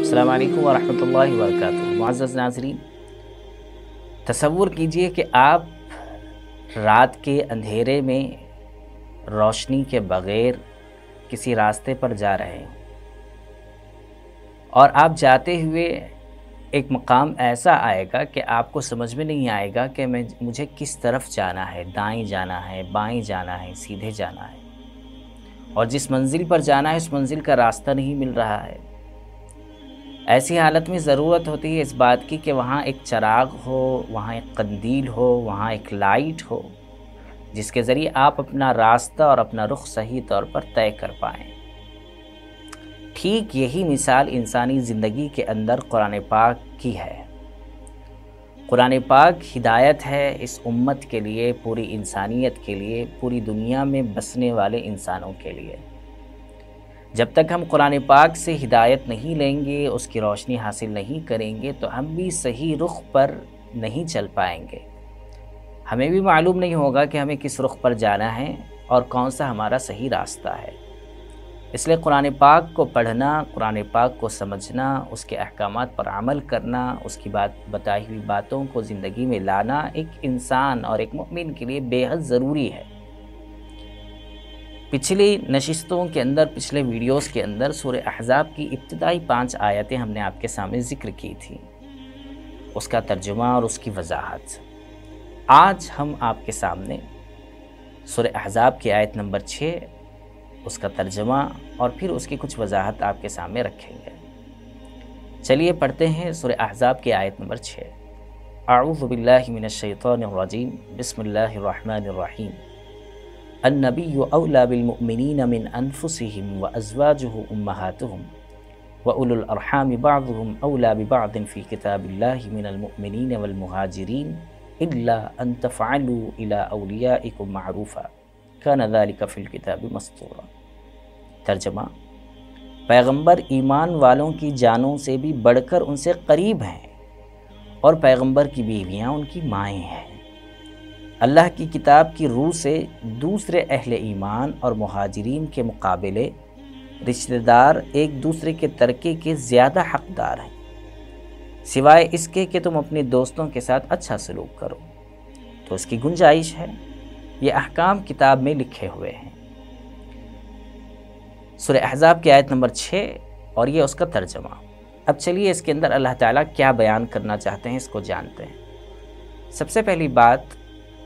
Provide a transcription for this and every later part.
السلام علیکم ورحمۃ اللہ وبرکاتہ۔ معزز ناظرین، تصور کیجئے کہ آپ رات کے اندھیرے میں روشنی کے بغیر کسی راستے پر جا رہے ہیں اور آپ جاتے ہوئے ایک مقام ایسا آئے گا کہ آپ کو سمجھ میں نہیں آئے گا کہ مجھے کس طرف جانا ہے، دائیں جانا ہے، بائیں جانا ہے، سیدھے جانا ہے، اور جس منزل پر جانا ہے اس منزل کا راستہ نہیں مل رہا ہے۔ ایسی حالت میں ضرورت ہوتی ہے اس بات کی کہ وہاں ایک چراغ ہو، وہاں ایک قندیل ہو، وہاں ایک لائٹ ہو، جس کے ذریعے آپ اپنا راستہ اور اپنا رخ صحیح طور پر طے کر پائیں۔ ٹھیک یہی مثال انسانی زندگی کے اندر قرآن پاک کی ہے۔ قرآن پاک ہدایت ہے اس امت کے لیے، پوری انسانیت کے لیے، پوری دنیا میں بسنے والے انسانوں کے لیے۔ جب تک ہم قرآن پاک سے ہدایت نہیں لیں گے، اس کی روشنی حاصل نہیں کریں گے تو ہم بھی صحیح رخ پر نہیں چل پائیں گے۔ ہمیں بھی معلوم نہیں ہوگا کہ ہمیں کس رخ پر جانا ہے اور کون سا ہمارا صحیح راستہ ہے۔ اس لیے قرآن پاک کو پڑھنا، قرآن پاک کو سمجھنا، اس کے احکامات پر عمل کرنا، اس کی بتائی ہوئی باتوں کو زندگی میں لانا ایک انسان اور ایک مومن کے لیے بے حد ضروری ہے۔ پچھلی نشستوں کے اندر، پچھلے ویڈیوز کے اندر سورہ احزاب کی ابتدائی 5 آیتیں ہم نے آپ کے سامنے ذکر کی تھی، اس کا ترجمہ اور اس کی وضاحت۔ آج ہم آپ کے سامنے سورہ احزاب کی آیت نمبر 6، اس کا ترجمہ اور پھر اس کی کچھ وضاحت آپ کے سامنے رکھیں گے۔ چلیے پڑھتے ہیں سورہ احزاب کی آیت نمبر 6۔ اعوذ باللہ من الشیطان الرجیم، بسم اللہ الرحمن الرحیم۔ النبی اولی بالمؤمنین من انفسهم وازواجہ امہاتہم واولو الارحام بعضهم اولی ببعض فی کتاب اللہ من المؤمنین والمہاجرین الا ان تفعلوا الى اولیائکم معروفا کان ذلک فی الکتاب مسطورا۔ ترجمہ: پیغمبر ایمان والوں کی جانوں سے بھی بڑھ کر ان سے قریب ہیں اور پیغمبر کی بیویاں ان کی مائیں ہیں۔ اللہ کی کتاب کی روح سے دوسرے اہل ایمان اور مہاجرین کے مقابلے رشتہ دار ایک دوسرے کے ترکے کے زیادہ حقدار ہیں، سوائے اس کے کہ تم اپنے دوستوں کے ساتھ اچھا سلوک کرو، تو اس کی گنجائش ہے۔ یہ احکام کتاب میں لکھے ہوئے ہیں۔ سورہ احزاب کی آیت نمبر 6 اور یہ اس کا ترجمہ۔ اب چلیے اس کے اندر اللہ تعالیٰ کیا بیان کرنا چاہتے ہیں اس کو جانتے ہیں۔ سب سے پہلی بات،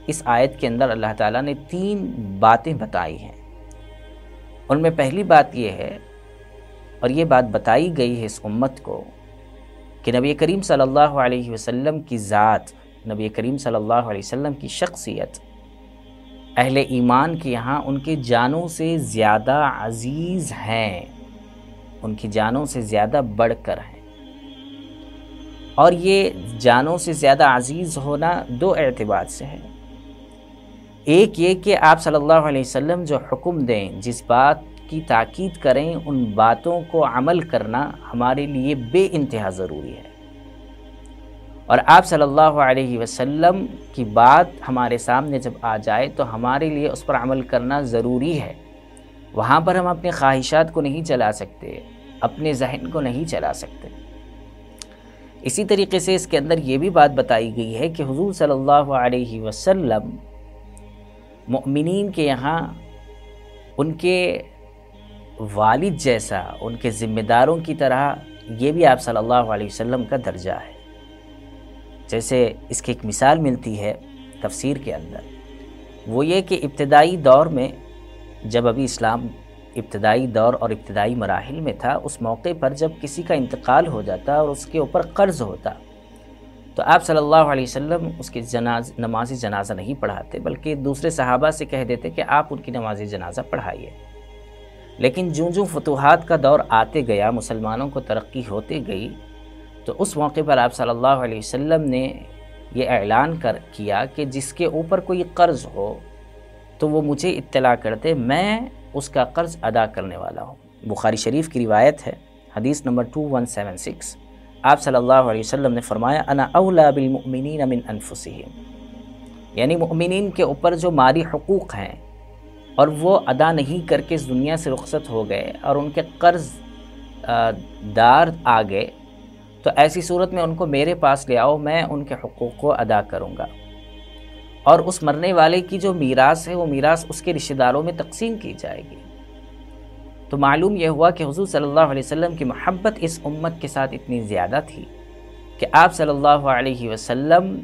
اس آیت کے اندر اللہ تعالیٰ نے 3 باتیں بتائی ہیں۔ ان میں پہلی بات یہ ہے، اور یہ بات بتائی گئی ہے اس امت کو، کہ نبی کریم صلی اللہ علیہ وسلم کی ذات، نبی کریم صلی اللہ علیہ وسلم کی شخصیت اہل ایمان کے یہاں ان کے جانوں سے زیادہ عزیز ہیں، ان کی جانوں سے زیادہ بڑھ کر ہیں۔ اور یہ جانوں سے زیادہ عزیز ہونا 2 اعتبار سے ہے۔ ایک یہ کہ آپ صلی اللہ علیہ وسلم جو حکم دیں، جس بات کی تاکید کریں، ان باتوں کو عمل کرنا ہمارے لیے بے انتہا ضروری ہے، اور آپ صلی اللہ علیہ وسلم کی بات ہمارے سامنے جب آ جائے تو ہمارے لیے اس پر عمل کرنا ضروری ہے۔ وہاں پر ہم اپنے خواہشات کو نہیں چلا سکتے، اپنے ذہن کو نہیں چلا سکتے۔ اسی طریقے سے اس کے اندر یہ بھی بات بتائی گئی ہے کہ حضور صلی اللہ علیہ وسلم مؤمنین کے یہاں ان کے والد جیسا، ان کے ذمہ داروں کی طرح یہ بھی آپ صلی اللہ علیہ وسلم کا درجہ ہے۔ جیسے اس کی ایک مثال ملتی ہے تفسیر کے اندر، وہ یہ کہ ابتدائی دور میں، جب ابھی اسلام ابتدائی دور اور ابتدائی مراحل میں تھا، اس موقع پر جب کسی کا انتقال ہو جاتا اور اس کے اوپر قرض ہوتا، تو آپ صلی اللہ علیہ وسلم اس کی نماز جنازہ نہیں پڑھاتے، بلکہ دوسرے صحابہ سے کہہ دیتے کہ آپ ان کی نماز جنازہ پڑھائیے۔ لیکن جوں فتوحات کا دور آتے گیا، مسلمانوں کو ترقی ہوتے گئی، تو اس موقع پر آپ صلی اللہ علیہ وسلم نے یہ اعلان کیا کہ جس کے اوپر کوئی قرض ہو تو وہ مجھے اطلاع کر دے، میں اس کا قرض ادا کرنے والا ہوں۔ بخاری شریف کی روایت ہے، حدیث نمبر 2176۔ آپ صلی اللہ علیہ وسلم نے فرمایا، انا اولی بالمؤمنین من انفسہم، یعنی مؤمنین کے اوپر جو مالی حقوق ہیں اور وہ ادا نہیں کر کے اس دنیا سے رخصت ہو گئے اور ان کے قرض دار آ گئے تو ایسی صورت میں ان کو میرے پاس لے آؤ، میں ان کے حقوق کو ادا کروں گا، اور اس مرنے والے کی جو میراث ہے وہ میراث اس کے رشتہ داروں میں تقسیم کی جائے گی۔ تو معلوم یہ ہوا کہ حضور صلی اللہ علیہ وسلم کی محبت اس امت کے ساتھ اتنی زیادہ تھی کہ آپ صلی اللہ علیہ وسلم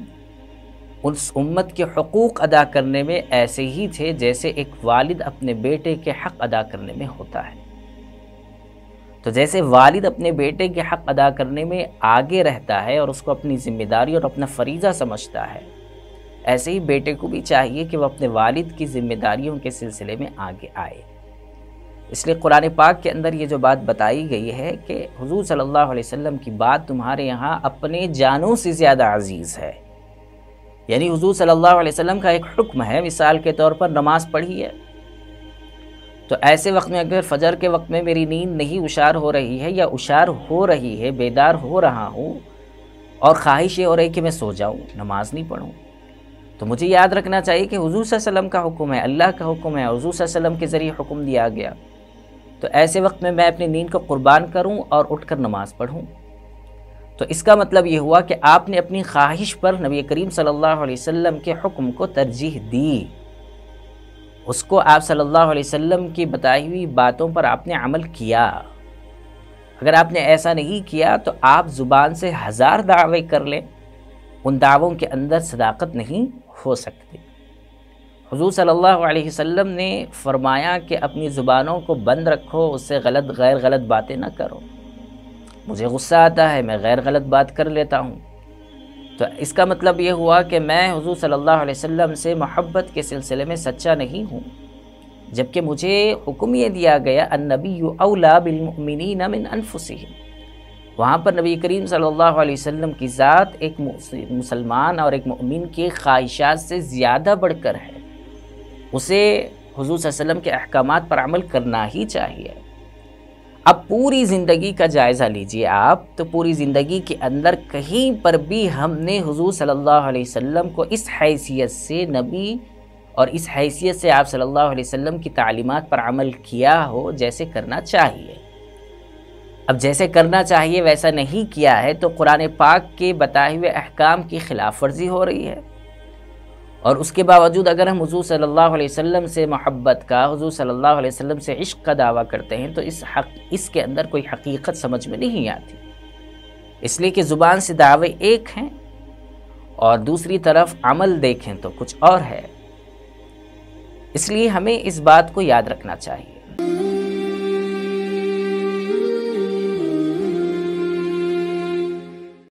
اس امت کے حقوق ادا کرنے میں ایسے ہی تھے جیسے ایک والد اپنے بیٹے کے حق ادا کرنے میں ہوتا ہے۔ تو جیسے والد اپنے بیٹے کے حق ادا کرنے میں آگے رہتا ہے اور اس کو اپنی ذمہ داری اور اپنا فریضہ سمجھتا ہے، ایسے ہی بیٹے کو بھی چاہیے کہ وہ اپنے والد کی ذمہ داریوں کے سلسلے میں آگے آئے۔ اس لیے قرآن پاک کے اندر یہ جو بات بتائی گئی ہے کہ حضور صلی اللہ علیہ وسلم کی بات تمہارے یہاں اپنے جانوں سے زیادہ عزیز ہے، یعنی حضور صلی اللہ علیہ وسلم کا ایک حکم ہے، مثال کے طور پر نماز پڑھی ہے، تو ایسے وقت میں اگر فجر کے وقت میں میری نیند نہیں اشار ہو رہی ہے یا اشار ہو رہی ہے، بیدار ہو رہا ہوں اور خواہش یہ ہو رہی کہ میں سو جاؤں، نماز نہیں پڑھوں، تو مجھے یاد رکھنا چاہیے کہ حضور صلی اللہ علیہ وسلم کا حکم ہے، اللہ کا حکم ہے، حضور صلی اللہ علیہ وسلم کے ذریعے حکم دیا گیا، تو ایسے وقت میں اپنی نیند کو قربان کروں اور اٹھ کر نماز پڑھوں۔ تو اس کا مطلب یہ ہوا کہ آپ نے اپنی خواہش پر نبی کریم صلی اللہ علیہ وسلم کے حکم کو ترجیح دی، اس کو آپ صلی اللہ علیہ وسلم کی بتائی ہوئی باتوں پر آپ نے عمل کیا۔ اگر آپ نے ایسا نہیں کیا تو آپ زبان سے 1000 دعوے کر لیں، ان دعووں کے اندر صداقت نہیں ہو سکتی۔ حضور صلی اللہ علیہ وسلم نے فرمایا کہ اپنی زبانوں کو بند رکھو، اس سے غیر غلط باتیں نہ کرو۔ مجھے غصہ آتا ہے، میں غیر غلط بات کر لیتا ہوں، تو اس کا مطلب یہ ہوا کہ میں حضور صلی اللہ علیہ وسلم سے محبت کے سلسلے میں سچا نہیں ہوں، جبکہ مجھے حکم یہ دیا گیا النبی اولیٰ بالمؤمنین من انفسہم، وہاں پر نبی کریم صلی اللہ علیہ وسلم کی ذات ایک مسلمان اور ایک مومن کی خواہشات سے زیادہ بڑھ کر ہے، اسے حضور صلی اللہ علیہ وسلم کے احکامات پر عمل کرنا ہی چاہیے۔ اب پوری زندگی کا جائزہ لیجئے آپ، تو پوری زندگی کے اندر کہیں پر بھی ہم نے حضور صلی اللہ علیہ وسلم کو اس حیثیت سے نبی اور اس حیثیت سے آپ صلی اللہ علیہ وسلم کی تعلیمات پر عمل کیا ہو جیسے کرنا چاہیے۔ اب جیسے کرنا چاہیے ویسا نہیں کیا ہے تو قرآن پاک کے بتائے ہوئے احکام کی خلاف ورزی ہو رہی ہے، اور اس کے باوجود اگر ہم حضور صلی اللہ علیہ وسلم سے محبت کا، حضور صلی اللہ علیہ وسلم سے عشق کا دعویٰ کرتے ہیں تو اس کے اندر کوئی حقیقت سمجھ میں نہیں آتی، اس لیے کہ زبان سے دعوے ایک ہیں اور دوسری طرف عمل دیکھیں تو کچھ اور ہے۔ اس لیے ہمیں اس بات کو یاد رکھنا چاہیے۔